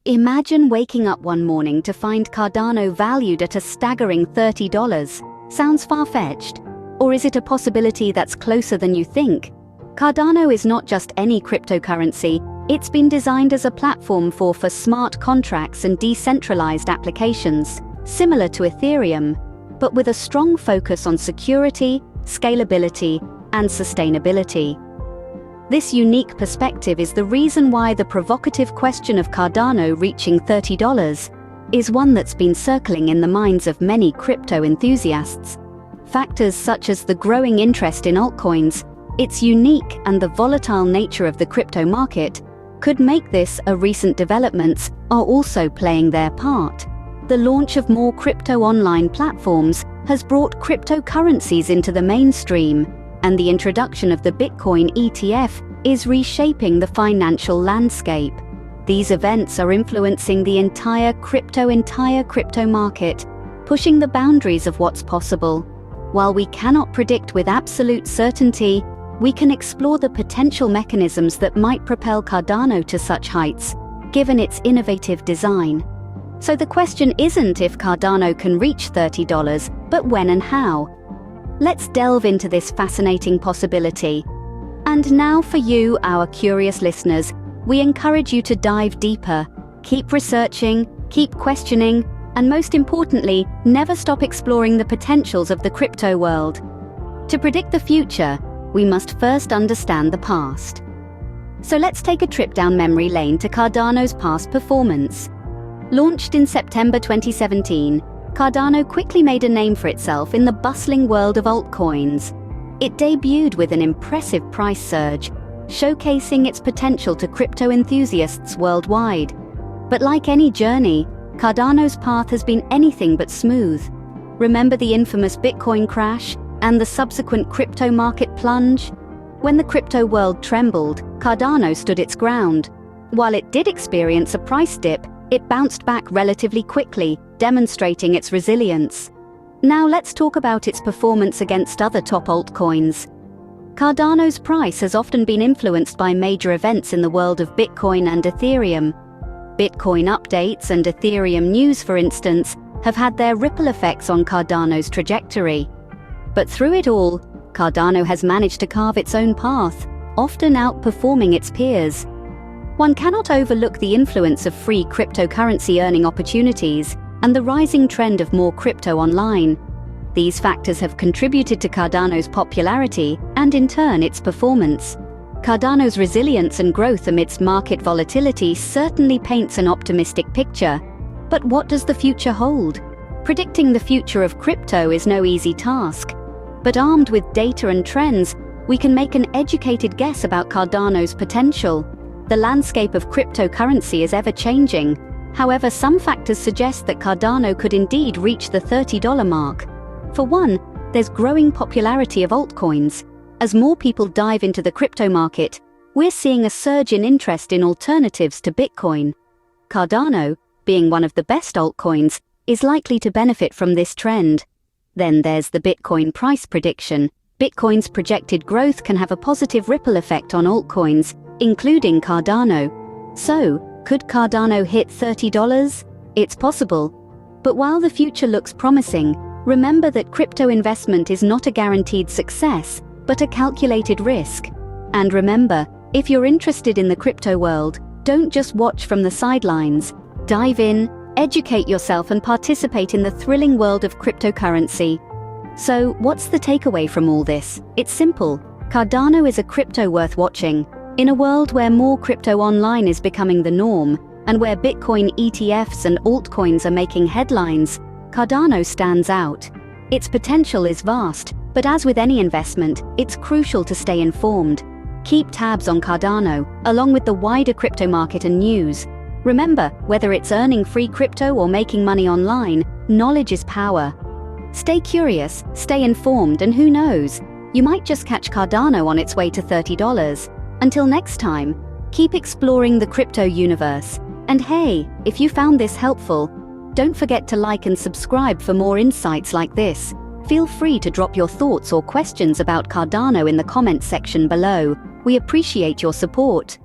Imagine waking up one morning to find Cardano valued at a staggering $30. Sounds far-fetched? Or is it a possibility that's closer than you think? Cardano is not just any cryptocurrency, it's been designed as a platform for smart contracts and decentralized applications, similar to Ethereum, but with a strong focus on security, scalability, and sustainability. This unique perspective is the reason why the provocative question of Cardano reaching $30 is one that's been circling in the minds of many crypto enthusiasts. Factors such as the growing interest in altcoins, its unique and the volatile nature of the crypto market, could make this a recent developments are also playing their part. The launch of more crypto online platforms has brought cryptocurrencies into the mainstream, and the introduction of the Bitcoin ETF is reshaping the financial landscape. These events are influencing the entire crypto market, pushing the boundaries of what's possible. While we cannot predict with absolute certainty, we can explore the potential mechanisms that might propel Cardano to such heights, given its innovative design. So the question isn't if Cardano can reach $30, but when and how. Let's delve into this fascinating possibility. And now for you, our curious listeners, we encourage you to dive deeper, keep researching, keep questioning, and most importantly, never stop exploring the potentials of the crypto world. To predict the future, we must first understand the past. So let's take a trip down memory lane to Cardano's past performance. Launched in September 2017, Cardano quickly made a name for itself in the bustling world of altcoins. It debuted with an impressive price surge, showcasing its potential to crypto enthusiasts worldwide. But like any journey, Cardano's path has been anything but smooth. Remember the infamous Bitcoin crash and the subsequent crypto market plunge? When the crypto world trembled, Cardano stood its ground. While it did experience a price dip, it bounced back relatively quickly, demonstrating its resilience. Now let's talk about its performance against other top altcoins. Cardano's price has often been influenced by major events in the world of Bitcoin and Ethereum. Bitcoin updates and Ethereum news, for instance, have had their ripple effects on Cardano's trajectory. But through it all, Cardano has managed to carve its own path, often outperforming its peers. One cannot overlook the influence of free cryptocurrency earning opportunities and the rising trend of more crypto online. These factors have contributed to Cardano's popularity and, in turn, its performance. Cardano's resilience and growth amidst market volatility certainly paints an optimistic picture. But what does the future hold? Predicting the future of crypto is no easy task. But armed with data and trends, we can make an educated guess about Cardano's potential. The landscape of cryptocurrency is ever-changing. However, some factors suggest that Cardano could indeed reach the $30 mark. For one, there's growing popularity of altcoins. As more people dive into the crypto market, we're seeing a surge in interest in alternatives to Bitcoin. Cardano, being one of the best altcoins, is likely to benefit from this trend. Then there's the Bitcoin price prediction. Bitcoin's projected growth can have a positive ripple effect on altcoins, including Cardano. So, could Cardano hit $30? It's possible. But while the future looks promising, remember that crypto investment is not a guaranteed success, but a calculated risk. And remember, if you're interested in the crypto world, don't just watch from the sidelines. Dive in, educate yourself, and participate in the thrilling world of cryptocurrency. So, what's the takeaway from all this? It's simple. Cardano is a crypto worth watching. In a world where more crypto online is becoming the norm, and where Bitcoin ETFs and altcoins are making headlines, Cardano stands out. Its potential is vast, but as with any investment, it's crucial to stay informed. Keep tabs on Cardano, along with the wider crypto market and news. Remember, whether it's earning free crypto or making money online, knowledge is power. Stay curious, stay informed, and who knows, you might just catch Cardano on its way to $30. Until next time, keep exploring the crypto universe. And hey, if you found this helpful, don't forget to like and subscribe for more insights like this. Feel free to drop your thoughts or questions about Cardano in the comments section below. We appreciate your support.